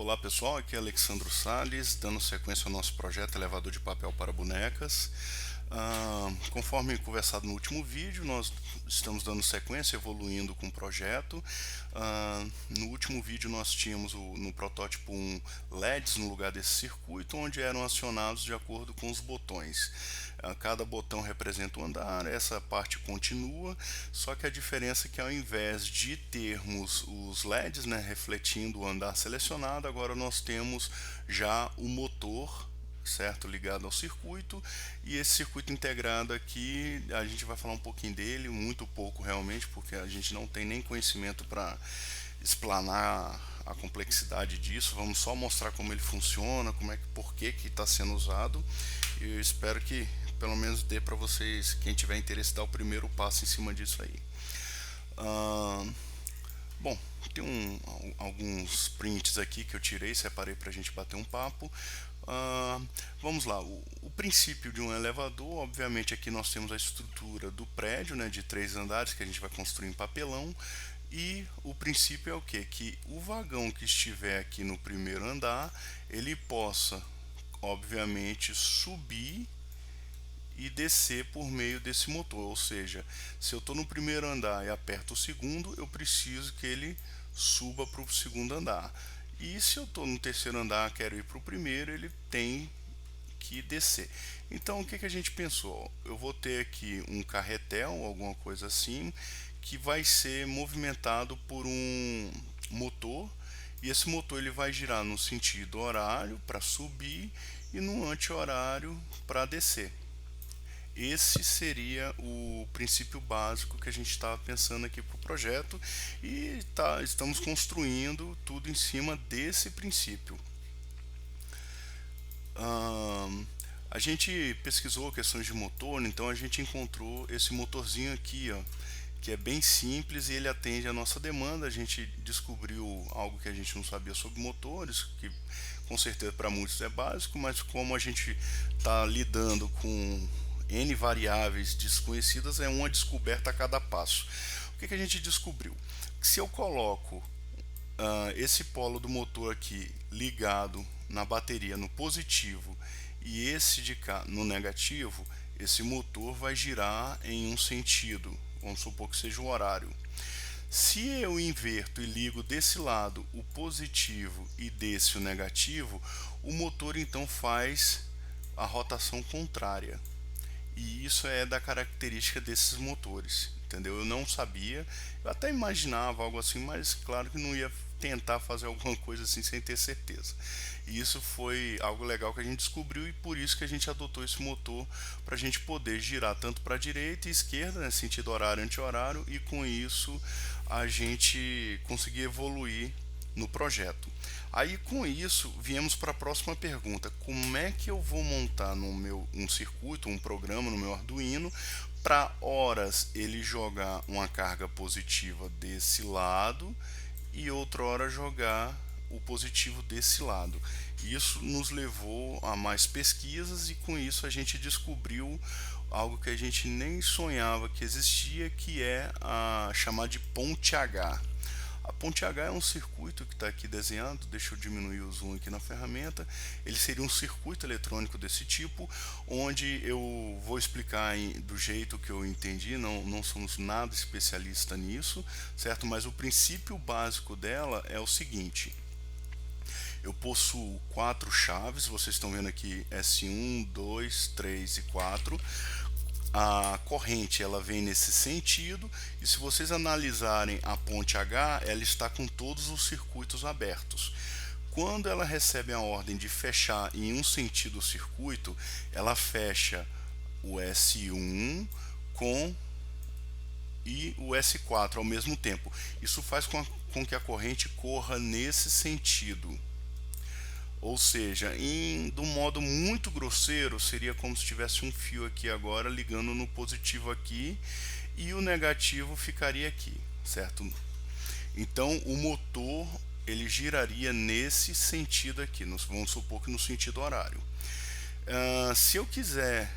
Olá pessoal, aqui é Alexandro Sales, dando sequência ao nosso projeto Elevador de Papel para Bonecas. Conforme conversado no último vídeo, nós estamos dando sequência, evoluindo com o projeto. No último vídeo nós tínhamos no protótipo LEDs no lugar desse circuito, onde eram acionados de acordo com os botões. Cada botão representa um andar, essa parte continua, só que a diferença é que ao invés de termos os LEDs, né, refletindo o andar selecionado, agora nós temos já o motor, certo, ligado ao circuito, e esse circuito integrado aqui, a gente vai falar um pouquinho dele, muito pouco realmente, porque a gente não tem nem conhecimento para explanar a complexidade disso. Vamos só mostrar como ele funciona, por que está sendo usado, e eu espero que pelo menos dê para vocês, quem tiver interesse, dar o primeiro passo em cima disso aí. Bom, tem alguns prints aqui que eu tirei, separei para a gente bater um papo. Vamos lá, o princípio de um elevador, obviamente aqui nós temos a estrutura do prédio, né, de 3 andares que a gente vai construir em papelão. E o princípio é o que? Que o vagão que estiver aqui no primeiro andar, ele possa, obviamente, subir e descer por meio desse motor. Ou seja, se eu estou no primeiro andar e aperto o segundo, eu preciso que ele suba para o segundo andar. E se eu estou no terceiro andar, quero ir para o primeiro, ele tem que descer. Então o que a gente pensou? Eu vou ter aqui um carretel, alguma coisa assim, que vai ser movimentado por um motor, e esse motor ele vai girar no sentido horário para subir e no anti-horário para descer. Esse seria o princípio básico que a gente estava pensando aqui para o projeto, e estamos construindo tudo em cima desse princípio. A gente pesquisou questões de motor, então a gente encontrou esse motorzinho aqui, ó, que é bem simples e ele atende a nossa demanda. A gente descobriu algo que a gente não sabia sobre motores, que com certeza para muitos é básico, mas como a gente está lidando com N variáveis desconhecidas, é uma descoberta a cada passo. O que a gente descobriu? Que se eu coloco esse polo do motor aqui ligado na bateria no positivo e esse de cá no negativo, esse motor vai girar em um sentido, vamos supor que seja o horário. Se eu inverto e ligo desse lado o positivo e desse o negativo, o motor então faz a rotação contrária. E isso é da característica desses motores, entendeu? Eu não sabia, eu até imaginava algo assim, mas claro que não ia tentar fazer alguma coisa assim sem ter certeza. E isso foi algo legal que a gente descobriu, e por isso que a gente adotou esse motor, para a gente poder girar tanto para a direita e esquerda, né, sentido horário anti-horário, e com isso a gente conseguir evoluir no projeto. Aí com isso viemos para a próxima pergunta: como é que eu vou montar no meu um circuito, um programa no meu Arduino para horas ele jogar uma carga positiva desse lado e outra hora jogar o positivo desse lado? Isso nos levou a mais pesquisas, e com isso a gente descobriu algo que a gente nem sonhava que existia, que é a chamar de ponte H. A ponte H é um circuito que está aqui desenhado. Deixa eu diminuir o zoom aqui na ferramenta. Ele seria um circuito eletrônico desse tipo, onde eu vou explicar do jeito que eu entendi. Não somos nada especialista nisso, certo? Mas o princípio básico dela é o seguinte: eu possuo 4 chaves, vocês estão vendo aqui S1, 2, 3 e 4. A corrente ela vem nesse sentido, e se vocês analisarem a ponte H, ela está com todos os circuitos abertos. Quando ela recebe a ordem de fechar em um sentido o circuito, ela fecha o S1 com e o S4 ao mesmo tempo. Isso faz com que a corrente corra nesse sentido. Ou seja, do modo muito grosseiro, seria como se tivesse um fio aqui agora ligando no positivo aqui, e o negativo ficaria aqui, certo? Então o motor ele giraria nesse sentido aqui, vamos supor que no sentido horário. Se eu quiser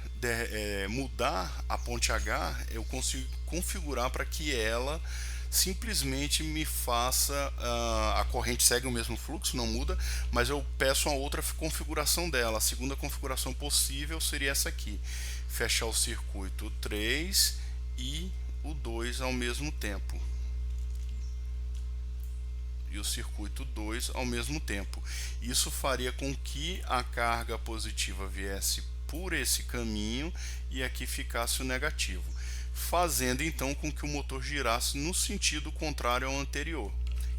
mudar a ponte H, eu consigo configurar para que ela simplesmente me faça, a corrente segue o mesmo fluxo, não muda, mas eu peço uma outra configuração dela. A segunda configuração possível seria essa aqui: fechar o circuito 3 e o 2 ao mesmo tempo. E o circuito 2 ao mesmo tempo. Isso faria com que a carga positiva viesse por esse caminho e aqui ficasse o negativo, fazendo então com que o motor girasse no sentido contrário ao anterior,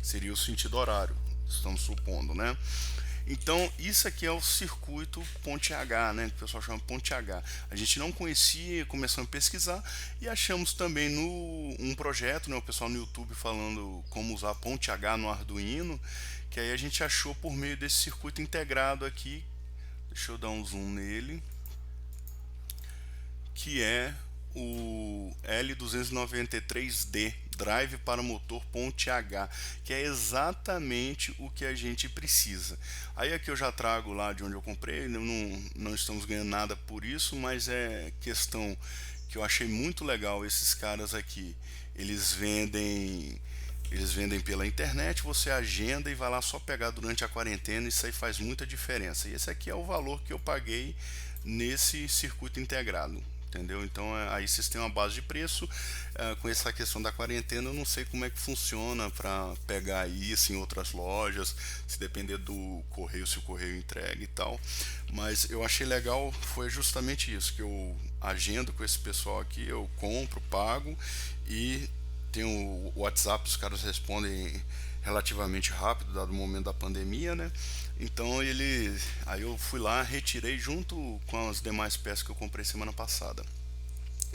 seria o sentido horário, estamos supondo, né? Então, isso aqui é o circuito ponte H, né, que o pessoal chama ponte H. A gente não conhecia, começamos a pesquisar e achamos também um projeto, né, o pessoal no YouTube falando como usar ponte H no Arduino, que aí a gente achou por meio desse circuito integrado aqui. Deixa eu dar um zoom nele, que é o L293D, drive para motor ponte H, que é exatamente o que a gente precisa. Aí aqui eu já trago lá de onde eu comprei, não estamos ganhando nada por isso, mas é questão que eu achei muito legal. Esses caras aqui, eles vendem pela internet, você agenda e vai lá só pegar durante a quarentena. Isso aí faz muita diferença. E esse aqui é o valor que eu paguei nesse circuito integrado, entendeu? Então aí vocês têm uma base de preço. Com essa questão da quarentena, eu não sei como é que funciona para pegar isso em outras lojas, se depender do correio, se o correio entrega e tal. Mas eu achei legal, foi justamente isso, que eu agendo com esse pessoal aqui, eu compro, pago e tem o WhatsApp, os caras respondem relativamente rápido, dado o momento da pandemia, né? Então aí eu fui lá, retirei junto com as demais peças que eu comprei semana passada.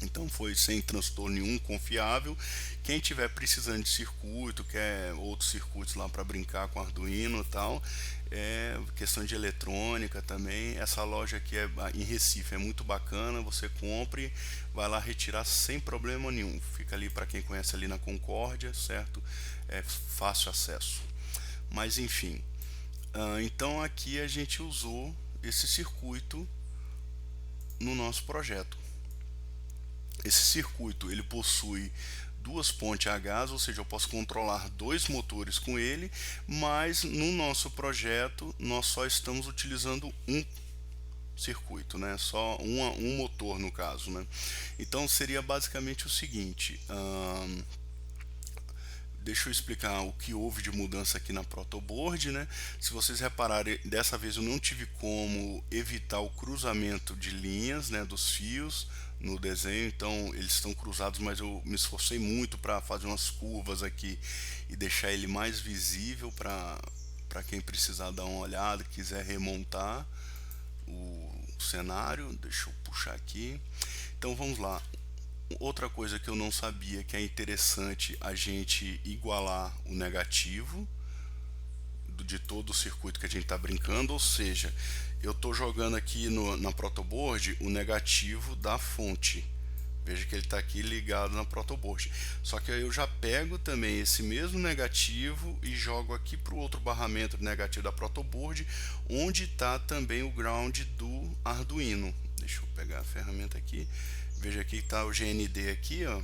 Então foi sem transtorno nenhum, confiável. Quem tiver precisando de circuito, quer outros circuitos lá para brincar com Arduino e tal, questão de eletrônica também. Essa loja aqui em Recife é muito bacana. Você compre, vai lá retirar sem problema nenhum. Fica ali para quem conhece ali na Concórdia, certo? É fácil acesso. Mas enfim, então aqui a gente usou esse circuito no nosso projeto. Esse circuito ele possui duas pontes a gás, ou seja, eu posso controlar dois motores com ele, mas no nosso projeto nós só estamos utilizando um circuito, né? Só um motor no caso, né? Então seria basicamente o seguinte. Deixa eu explicar o que houve de mudança aqui na protoboard, né? Se vocês repararem, dessa vez eu não tive como evitar o cruzamento de linhas, né, dos fios no desenho, então eles estão cruzados, mas eu me esforcei muito para fazer umas curvas aqui e deixar ele mais visível para quem precisar dar uma olhada, quiser remontar o cenário. Deixa eu puxar aqui. Então vamos lá. Outra coisa que eu não sabia, que é interessante a gente igualar o negativo de todo o circuito que a gente está brincando, ou seja, eu estou jogando aqui na protoboard o negativo da fonte. Veja que ele está aqui ligado na protoboard. Só que eu já pego também esse mesmo negativo e jogo aqui para o outro barramento negativo da protoboard, onde está também o ground do Arduino. Deixa eu pegar a ferramenta aqui. Veja que está o GND aqui, ó,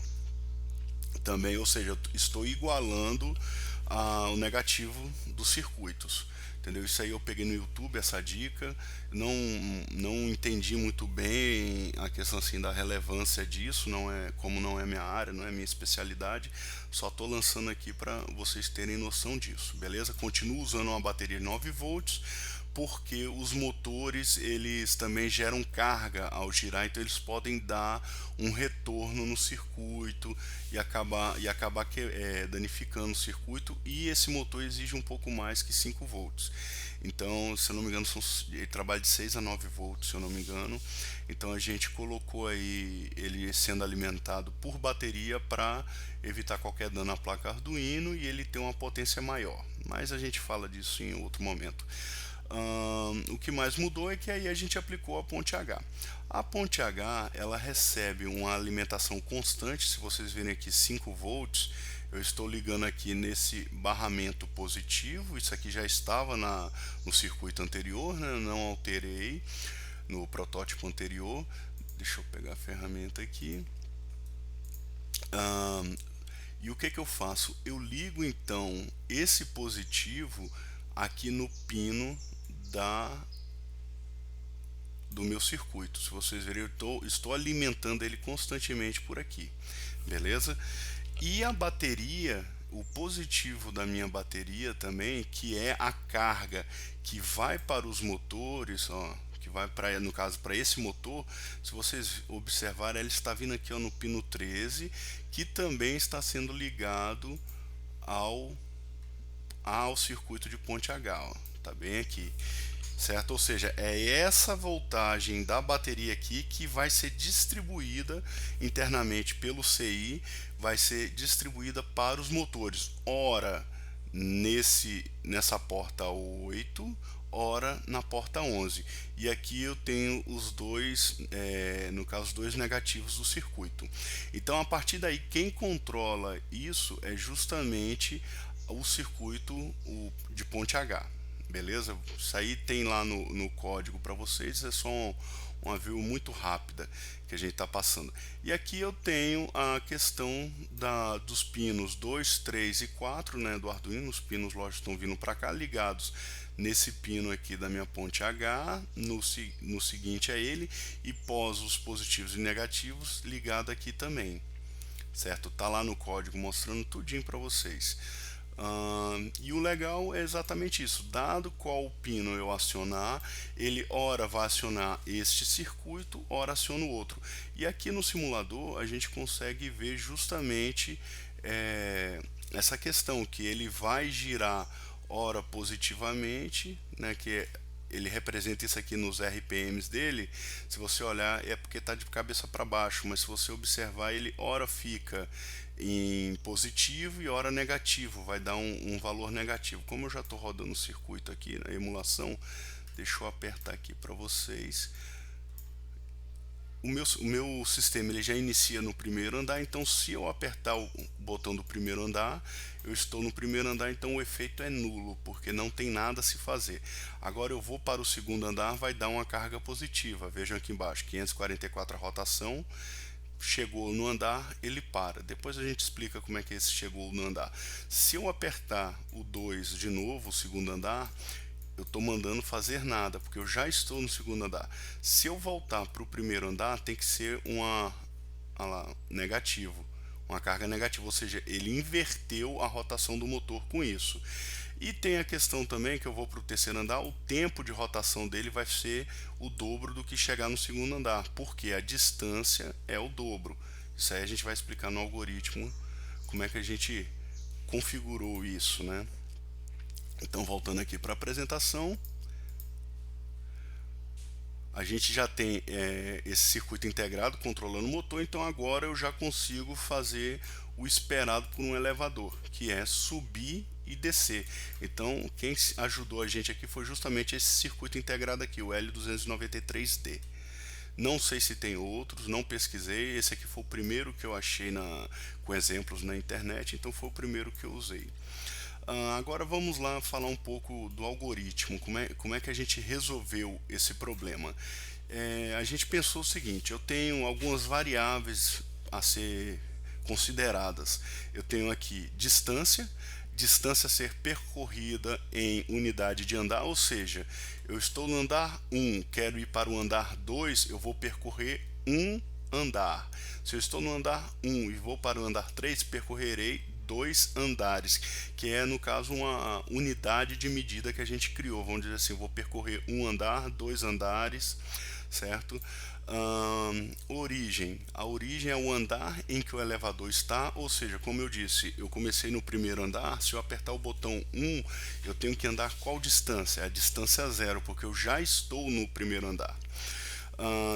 também, ou seja, eu estou igualando o negativo dos circuitos, entendeu? Isso aí eu peguei no YouTube, essa dica, não entendi muito bem a questão assim da relevância disso, não é minha área, não é minha especialidade, só estou lançando aqui para vocês terem noção disso, beleza? Continuo usando uma bateria de 9 volts, porque os motores eles também geram carga ao girar, então eles podem dar um retorno no circuito e acabar danificando o circuito, e esse motor exige um pouco mais que 5 volts. Então, se eu não me engano, ele trabalha de 6 a 9 volts, se eu não me engano. Então a gente colocou aí ele sendo alimentado por bateria para evitar qualquer dano à placa Arduino e ele ter uma potência maior. Mas a gente fala disso em outro momento. O que mais mudou é que aí a gente aplicou a ponte H. A ponte H ela recebe uma alimentação constante. Se vocês verem aqui 5 volts, eu estou ligando aqui nesse barramento positivo. Isso aqui já estava no circuito anterior, né? Não alterei no protótipo anterior. Deixa eu pegar a ferramenta aqui. E o que que eu faço? Eu ligo então esse positivo aqui no pino da do meu circuito. Se vocês verem, estou alimentando ele constantemente por aqui, beleza? E a bateria, o positivo da minha bateria também, que é a carga que vai para os motores, ó, que vai para, no caso, para esse motor. Se vocês observarem, ela está vindo aqui, ó, no pino 13, que também está sendo ligado ao circuito de ponte H, ó, tá bem aqui, certo? Ou seja, é essa voltagem da bateria aqui que vai ser distribuída internamente pelo CI, vai ser distribuída para os motores, ora nessa porta 8, ora na porta 11. E aqui eu tenho os dois, no caso, os dois negativos do circuito. Então, a partir daí, quem controla isso é justamente o circuito de ponte H. Beleza? Isso aí tem lá no código para vocês, é só uma view muito rápida que a gente está passando. E aqui eu tenho a questão dos pinos 2, 3 e 4, né, do Arduino. Os pinos, lógico, estão vindo para cá, ligados nesse pino aqui da minha ponte H, no seguinte a ele, e pós os positivos e negativos ligado aqui também, certo? Tá lá no código mostrando tudinho para vocês. E o legal é exatamente isso, dado qual pino eu acionar, ele ora vai acionar este circuito, ora aciona o outro. E aqui no simulador a gente consegue ver justamente essa questão, que ele vai girar ora positivamente, né, ele representa isso aqui nos RPMs dele. Se você olhar, é porque está de cabeça para baixo, mas se você observar, ele ora fica em positivo e ora negativo, vai dar um valor negativo. Como eu já estou rodando o circuito aqui na emulação, deixa eu apertar aqui para vocês. O meu sistema ele já inicia no primeiro andar, então se eu apertar o botão do primeiro andar, eu estou no primeiro andar, então o efeito é nulo, porque não tem nada a se fazer. Agora eu vou para o segundo andar, vai dar uma carga positiva. Vejam aqui embaixo, 544 a rotação. Chegou no andar, ele para. Depois a gente explica como é que esse chegou no andar. Se eu apertar o 2 de novo, o segundo andar, eu estou mandando fazer nada, porque eu já estou no segundo andar. Se eu voltar para o primeiro andar, tem que ser negativo, uma carga negativa, ou seja, ele inverteu a rotação do motor com isso. E tem a questão também que eu vou para o terceiro andar, o tempo de rotação dele vai ser o dobro do que chegar no segundo andar, porque a distância é o dobro. Isso aí a gente vai explicar no algoritmo como é que a gente configurou isso, né? Então, voltando aqui para a apresentação, a gente já tem esse circuito integrado controlando o motor, então agora eu já consigo fazer o esperado por um elevador, que é subir e descer. Então, quem ajudou a gente aqui foi justamente esse circuito integrado aqui, o L293D. Não sei se tem outros, não pesquisei. Esse aqui foi o primeiro que eu achei com exemplos na internet, então foi o primeiro que eu usei. Agora vamos lá falar um pouco do algoritmo, como é que a gente resolveu esse problema. A gente pensou o seguinte: eu tenho algumas variáveis a ser consideradas. Eu tenho aqui distância a ser percorrida em unidade de andar, ou seja, eu estou no andar 1, quero ir para o andar 2, eu vou percorrer um andar. Se eu estou no andar 1 e vou para o andar 3, percorrerei 2 andares, que é no caso uma unidade de medida que a gente criou. Vamos dizer assim, eu vou percorrer um andar, 2 andares, certo? Origem. A origem é o andar em que o elevador está, ou seja, como eu disse, eu comecei no primeiro andar. Se eu apertar o botão 1, eu tenho que andar qual distância? A distância 0, porque eu já estou no primeiro andar.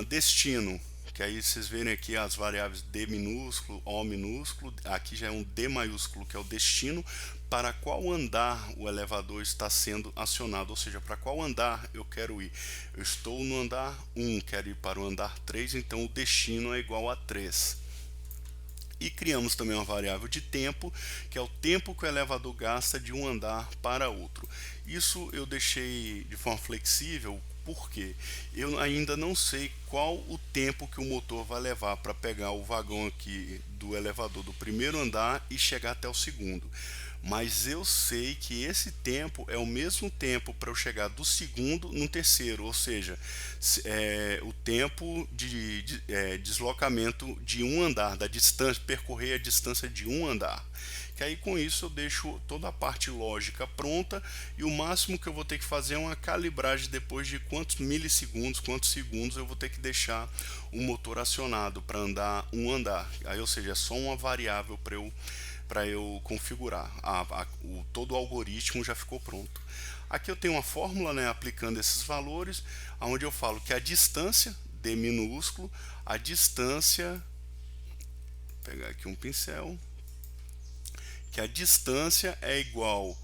Destino, que aí vocês verem aqui as variáveis D minúsculo, O minúsculo, aqui já é um D maiúsculo, que é o destino, para qual andar o elevador está sendo acionado, ou seja, para qual andar eu quero ir. Eu estou no andar 1, quero ir para o andar 3, então o destino é igual a 3. E criamos também uma variável de tempo, que é o tempo que o elevador gasta de um andar para outro. Isso eu deixei de forma flexível, porque eu ainda não sei qual o tempo que o motor vai levar para pegar o vagão aqui do elevador do primeiro andar e chegar até o segundo. Mas eu sei que esse tempo é o mesmo tempo para eu chegar do segundo no terceiro, ou seja, o tempo de deslocamento de um andar, da distância, percorrer a distância de um andar. Que aí com isso eu deixo toda a parte lógica pronta e o máximo que eu vou ter que fazer é uma calibragem depois de quantos milissegundos, quantos segundos eu vou ter que deixar o motor acionado para andar um andar. Aí, ou seja, é só uma variável para eu configurar. Todo o algoritmo já ficou pronto. Aqui eu tenho uma fórmula, né, aplicando esses valores, onde eu falo que a distância, D minúsculo, a distância, vou pegar aqui um pincel, que a distância é igual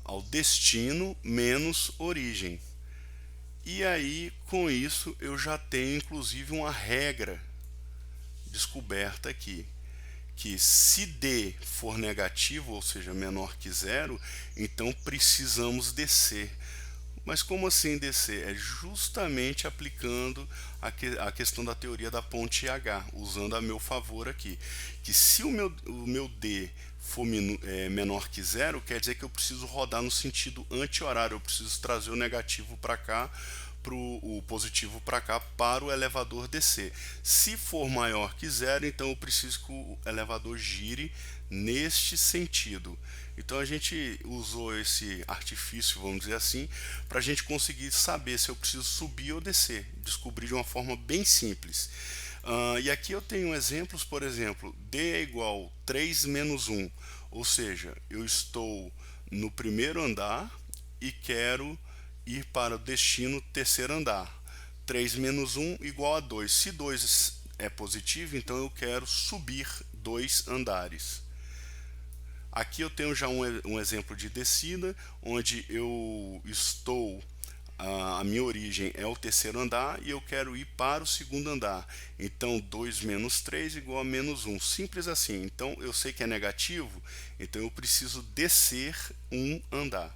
ao destino menos origem. E aí, com isso, eu já tenho inclusive uma regra descoberta aqui, que se D for negativo, ou seja, menor que zero, então precisamos descer. Mas como assim descer? É justamente aplicando a questão da teoria da ponte H, usando a meu favor aqui. Que se o meu D for menor que zero, quer dizer que eu preciso rodar no sentido anti-horário, eu preciso trazer o negativo para cá, o positivo para cá, para o elevador descer. Se for maior que zero, então eu preciso que o elevador gire neste sentido. Então a gente usou esse artifício, vamos dizer assim, para a gente conseguir saber se eu preciso subir ou descer, descobrir de uma forma bem simples. E aqui eu tenho exemplos, por exemplo, D é igual 3 menos 1, ou seja, eu estou no primeiro andar e quero ir para o destino terceiro andar. 3 menos 1 igual a 2. Se 2 é positivo, então eu quero subir 2 andares. Aqui eu tenho já um exemplo de descida, onde eu estou, a minha origem é o terceiro andar e eu quero ir para o segundo andar. Então 2 menos 3 igual a menos 1. Simples assim. Então eu sei que é negativo, então eu preciso descer um andar.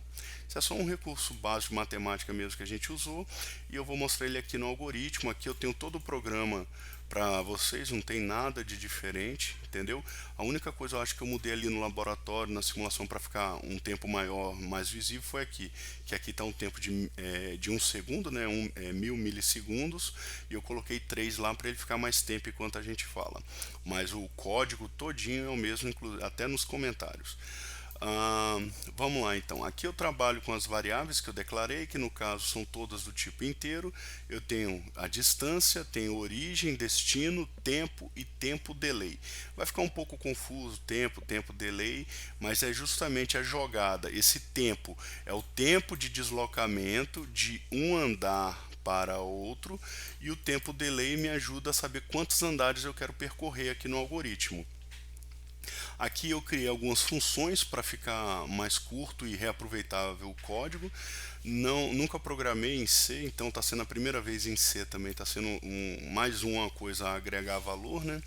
Isso é só um recurso básico de matemática mesmo que a gente usou e eu vou mostrar ele aqui no algoritmo. Aqui eu tenho todo o programa para vocês, não tem nada de diferente, entendeu? A única coisa eu acho que eu mudei ali no laboratório, na simulação, para ficar um tempo maior, mais visível, foi aqui, que aqui está um tempo de 1 segundo, né, 1000 milissegundos, e eu coloquei 3 lá para ele ficar mais tempo enquanto a gente fala. Mas o código todinho é o mesmo, até nos comentários. Vamos lá então, aqui eu trabalho com as variáveis que eu declarei, que no caso são todas do tipo inteiro. Eu tenho a distância, tenho origem, destino, tempo e tempo delay. Vai ficar um pouco confuso, tempo delay, mas é justamente a jogada. Esse tempo é o tempo de deslocamento de um andar para outro, e o tempo delay me ajuda a saber quantos andares eu quero percorrer aqui no algoritmo. Aqui eu criei algumas funções para ficar mais curto e reaproveitável o código. Nunca programei em C, então está sendo a primeira vez em C também, está sendo mais uma coisa a agregar valor, né?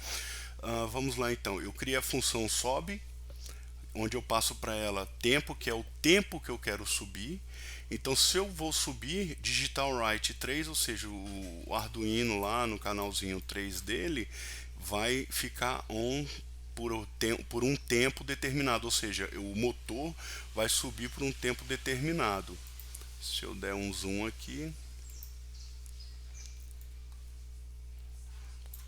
Vamos lá então, eu criei a função sobe, onde eu passo para ela tempo, que é o tempo que eu quero subir. Então se eu vou subir, digitar o write 3, ou seja, o Arduino lá no canalzinho 3 dele, vai ficar on por um tempo determinado, ou seja, o motor vai subir por um tempo determinado. Se eu der um zoom aqui,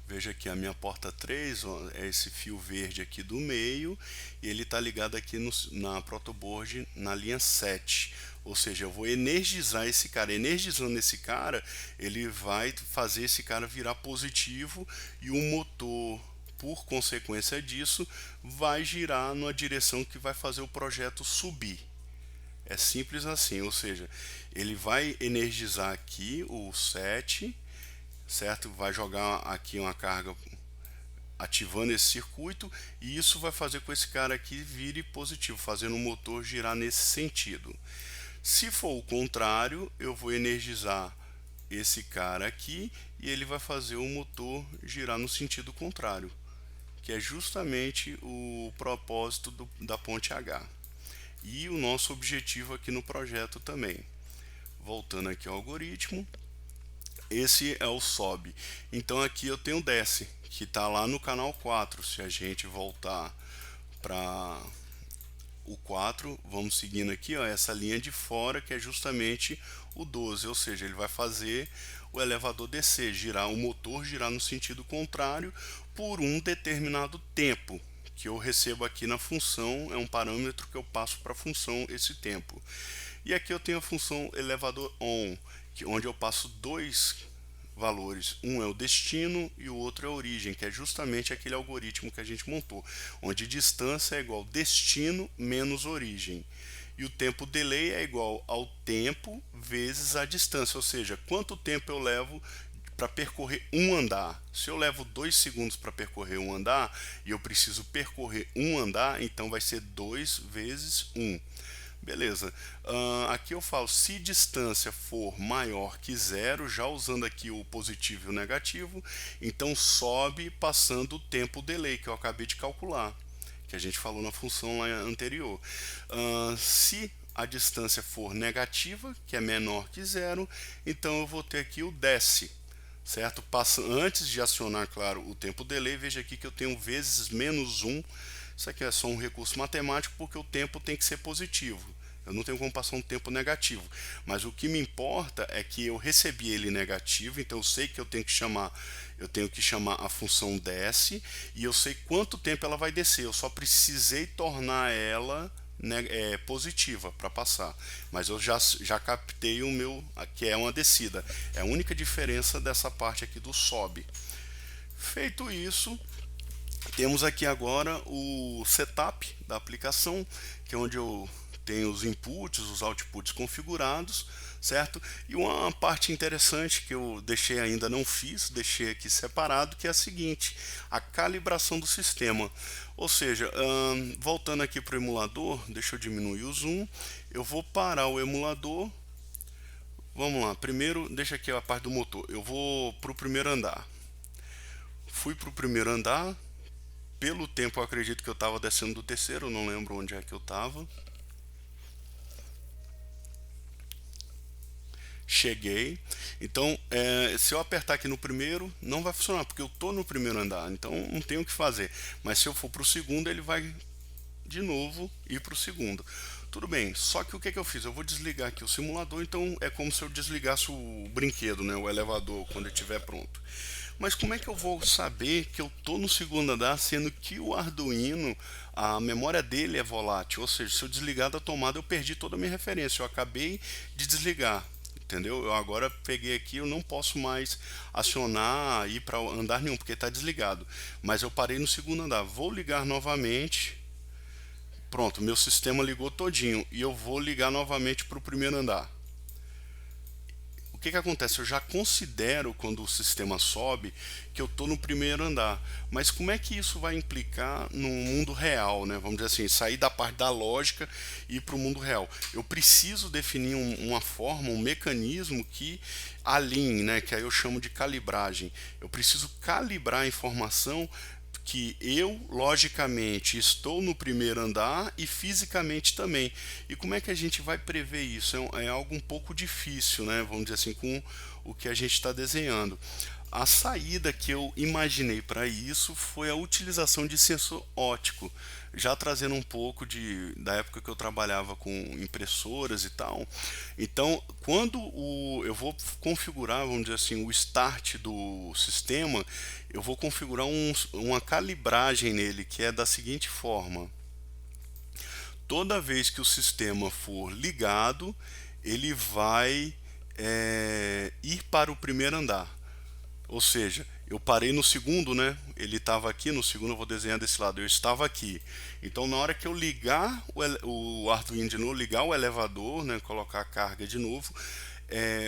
veja aqui a minha porta 3, ó, é esse fio verde aqui do meio, e ele está ligado aqui na protoboard na linha 7. Ou seja, eu vou energizar esse cara. Energizando esse cara, ele vai fazer esse cara virar positivo e o motor, por consequência disso, vai girar numa direção que vai fazer o projeto subir. É simples assim, ou seja, ele vai energizar aqui o 7, certo? Vai jogar aqui uma carga ativando esse circuito, e isso vai fazer com que esse cara aqui vire positivo, fazendo o motor girar nesse sentido. Se for o contrário, eu vou energizar esse cara aqui e ele vai fazer o motor girar no sentido contrário, que é justamente o propósito da ponte H. E o nosso objetivo aqui no projeto também. Voltando aqui ao algoritmo, esse é o sobe. Então aqui eu tenho o desce, que está lá no canal 4. Se a gente voltar para o 4, vamos seguindo aqui, ó, essa linha de fora que é justamente o 12, ou seja, ele vai fazer o elevador descer, girar o motor, girar no sentido contrário por um determinado tempo que eu recebo aqui na função, é um parâmetro que eu passo para a função esse tempo. E aqui eu tenho a função elevador on, onde eu passo dois valores. Um é o destino e o outro é a origem, que é justamente aquele algoritmo que a gente montou, onde distância é igual destino menos origem. E o tempo delay é igual ao tempo vezes a distância, ou seja, quanto tempo eu levo para percorrer um andar. Se eu levo 2 segundos para percorrer um andar e eu preciso percorrer um andar, então vai ser 2 vezes 1. Beleza. Aqui eu falo, se distância for maior que zero, já usando aqui o positivo e o negativo, então sobe passando o tempo delay que eu acabei de calcular, que a gente falou na função lá anterior. Se a distância for negativa, que é menor que zero, então eu vou ter aqui o desce, certo? Antes de acionar, claro, o tempo delay, veja aqui que eu tenho vezes menos 1. Isso aqui é só um recurso matemático porque o tempo tem que ser positivo. Eu não tenho como passar um tempo negativo. Mas o que me importa é que eu recebi ele negativo, então eu sei que eu tenho que chamar a função desce e eu sei quanto tempo ela vai descer. Eu só precisei tornar ela positiva para passar, mas eu já captei o meu, que é uma descida. É a única diferença dessa parte aqui do sobe. Feito isso, temos aqui agora o setup da aplicação, que é onde eu tenho os inputs, os outputs configurados, certo? E uma parte interessante que eu deixei ainda não fiz, deixei aqui separado, que é a seguinte, a calibração do sistema. Ou seja, voltando aqui para o emulador, deixa eu diminuir o zoom, eu vou parar o emulador. Vamos lá, primeiro deixa aqui a parte do motor, eu vou para o primeiro andar. Fui para o primeiro andar, pelo tempo eu acredito que eu estava descendo do terceiro, eu não lembro onde é que eu estava. Cheguei. Então, se eu apertar aqui no primeiro, não vai funcionar, porque eu estou no primeiro andar, então não tenho o que fazer. Mas se eu for para o segundo, ele vai de novo ir para o segundo. Tudo bem, só que o que eu fiz? Eu vou desligar aqui o simulador, então é como se eu desligasse o brinquedo, né, o elevador, quando ele estiver pronto. Mas como é que eu vou saber que eu estou no segundo andar, sendo que o Arduino, a memória dele é volátil? Ou seja, se eu desligar da tomada, eu perdi toda a minha referência, eu acabei de desligar. Entendeu? Eu agora peguei aqui, eu não posso mais acionar, ir para andar nenhum, porque está desligado. Mas eu parei no segundo andar. Vou ligar novamente. Pronto, meu sistema ligou todinho. E eu vou ligar novamente para o primeiro andar. O que acontece? Eu já considero, quando o sistema sobe, que eu estou no primeiro andar. Mas como é que isso vai implicar no mundo real, né? Vamos dizer assim, sair da parte da lógica e ir para o mundo real. Eu preciso definir uma forma, um mecanismo que alinhe, né? Que aí eu chamo de calibragem. Eu preciso calibrar a informação que eu, logicamente, estou no primeiro andar e fisicamente também. E como é que a gente vai prever isso? É algo um pouco difícil, né? Vamos dizer assim, com o que a gente está desenhando. A saída que eu imaginei para isso foi a utilização de sensor óptico, já trazendo um pouco da época que eu trabalhava com impressoras e tal. Então, quando eu vou configurar, vamos dizer assim, o start do sistema, eu vou configurar uma calibragem nele, que é da seguinte forma: toda vez que o sistema for ligado, ele vai ir para o primeiro andar. Ou seja, eu parei no segundo, né? Ele estava aqui, no segundo eu vou desenhar desse lado, eu estava aqui. Então na hora que eu ligar o Arduino de novo, ligar o elevador, né? Colocar a carga de novo,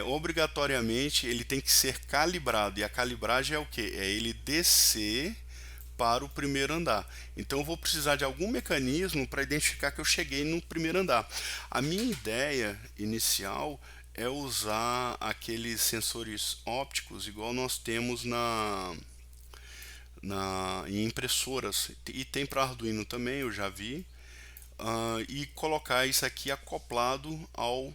obrigatoriamente ele tem que ser calibrado. E a calibragem é o que? É ele descer para o primeiro andar. Então eu vou precisar de algum mecanismo para identificar que eu cheguei no primeiro andar. A minha ideia inicial é usar aqueles sensores ópticos igual nós temos em impressoras, e tem para Arduino também, eu já vi, e colocar isso aqui acoplado ao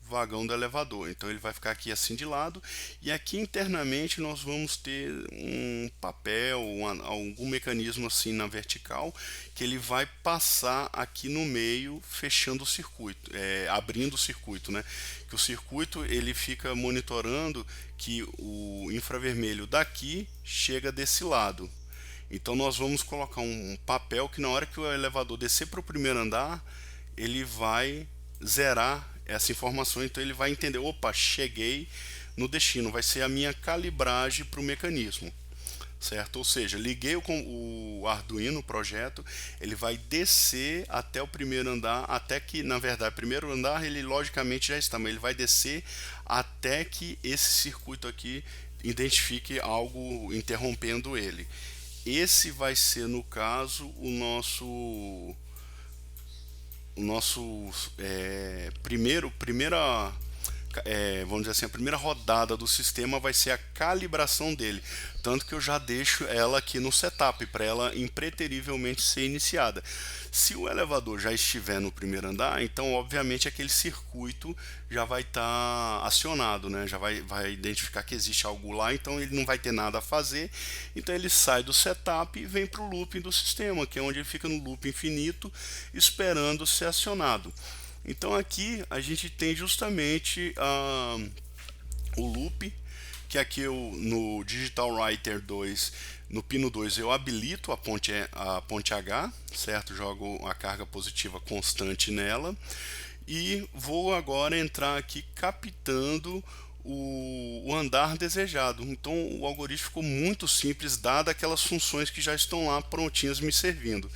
vagão do elevador. Então ele vai ficar aqui assim de lado, e aqui internamente nós vamos ter um papel, algum mecanismo assim na vertical, que ele vai passar aqui no meio, fechando o circuito, abrindo o circuito, né? Que o circuito ele fica monitorando que o infravermelho daqui chega desse lado. Então nós vamos colocar um papel que na hora que o elevador descer para o primeiro andar, ele vai zerar essa informação, então ele vai entender, opa, cheguei no destino, vai ser a minha calibragem para o mecanismo, certo? Ou seja, liguei o Arduino, o projeto, ele vai descer até o primeiro andar, até que, na verdade, o primeiro andar ele logicamente já está, mas ele vai descer até que esse circuito aqui identifique algo interrompendo ele. Esse vai ser, no caso, o nosso vamos dizer assim, a primeira rodada do sistema vai ser a calibração dele, tanto que eu já deixo ela aqui no setup para ela impreterivelmente ser iniciada. Se o elevador já estiver no primeiro andar, então obviamente aquele circuito já vai estar acionado, né? Já vai identificar que existe algo lá, então ele não vai ter nada a fazer, então ele sai do setup e vem para o looping do sistema, que é onde ele fica no loop infinito esperando ser acionado. Então aqui a gente tem justamente o loop, que aqui no Digital Writer 2, no pino 2 eu habilito a ponte H, certo? Jogo a carga positiva constante nela e vou agora entrar aqui captando o andar desejado. Então o algoritmo ficou muito simples, dado aquelas funções que já estão lá prontinhas me servindo.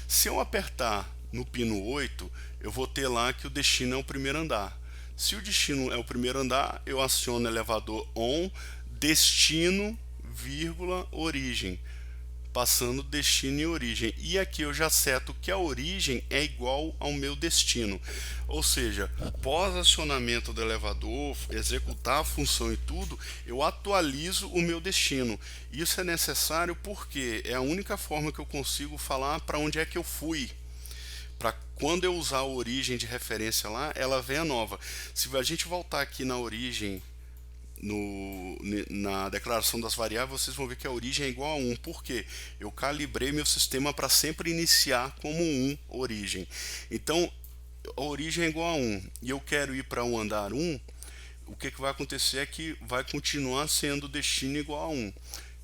Se eu apertar no pino 8, eu vou ter lá que o destino é o primeiro andar. Se o destino é o primeiro andar, eu aciono o elevador ON, destino, vírgula, origem, passando destino e origem. E aqui eu já seto que a origem é igual ao meu destino. Ou seja, pós acionamento do elevador, executar a função e tudo, eu atualizo o meu destino. Isso é necessário porque é a única forma que eu consigo falar para onde é que eu fui. Para quando eu usar a origem de referência lá, ela venha nova. Se a gente voltar aqui na origem, na declaração das variáveis, vocês vão ver que a origem é igual a 1. Por quê? Eu calibrei meu sistema para sempre iniciar como 1 origem. Então, a origem é igual a 1 e eu quero ir para o andar 1, o que vai acontecer é que vai continuar sendo destino igual a 1.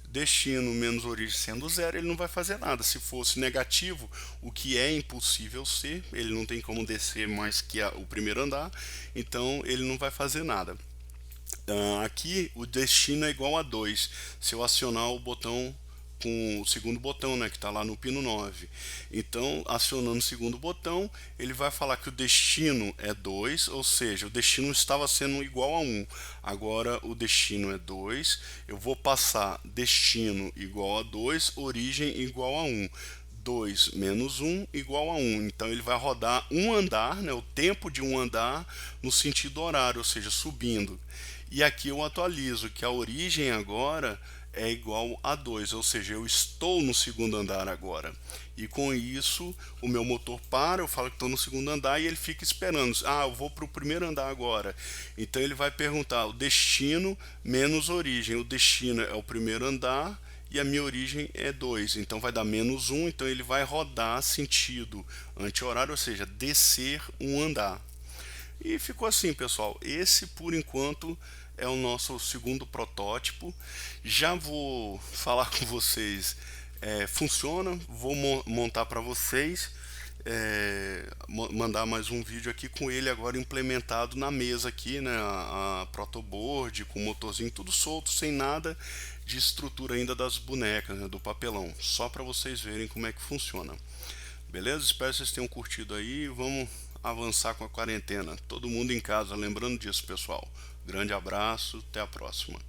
Destino menos origem sendo 0, ele não vai fazer nada. Se fosse negativo, o que é impossível ser, ele não tem como descer mais que o primeiro andar, então ele não vai fazer nada. Aqui o destino é igual a 2, se eu acionar o botão com o segundo botão, né, que está lá no pino 9. Então, acionando o segundo botão, ele vai falar que o destino é 2, ou seja, o destino estava sendo igual a 1. Agora o destino é 2, eu vou passar destino igual a 2, origem igual a 1. 2 menos 1 igual a 1. Então ele vai rodar um andar, né, o tempo de um andar no sentido horário, ou seja, subindo. E aqui eu atualizo que a origem agora é igual a 2, ou seja, eu estou no segundo andar agora. E com isso, o meu motor para, eu falo que estou no segundo andar e ele fica esperando. Ah, eu vou para o primeiro andar agora. Então ele vai perguntar o destino menos origem. O destino é o primeiro andar e a minha origem é 2. Então vai dar menos 1, então ele vai rodar sentido anti-horário, ou seja, descer um andar. E ficou assim, pessoal. Esse, por enquanto, é o nosso segundo protótipo. Já vou falar com vocês, funciona, vou montar para vocês, mandar mais um vídeo aqui com ele agora implementado na mesa aqui, né, a protoboard com o motorzinho tudo solto, sem nada de estrutura ainda das bonecas, né, do papelão, só para vocês verem como é que funciona. Beleza? Espero que vocês tenham curtido aí. Vamos avançar com a quarentena. Todo mundo em casa, lembrando disso, pessoal. Grande abraço, até a próxima.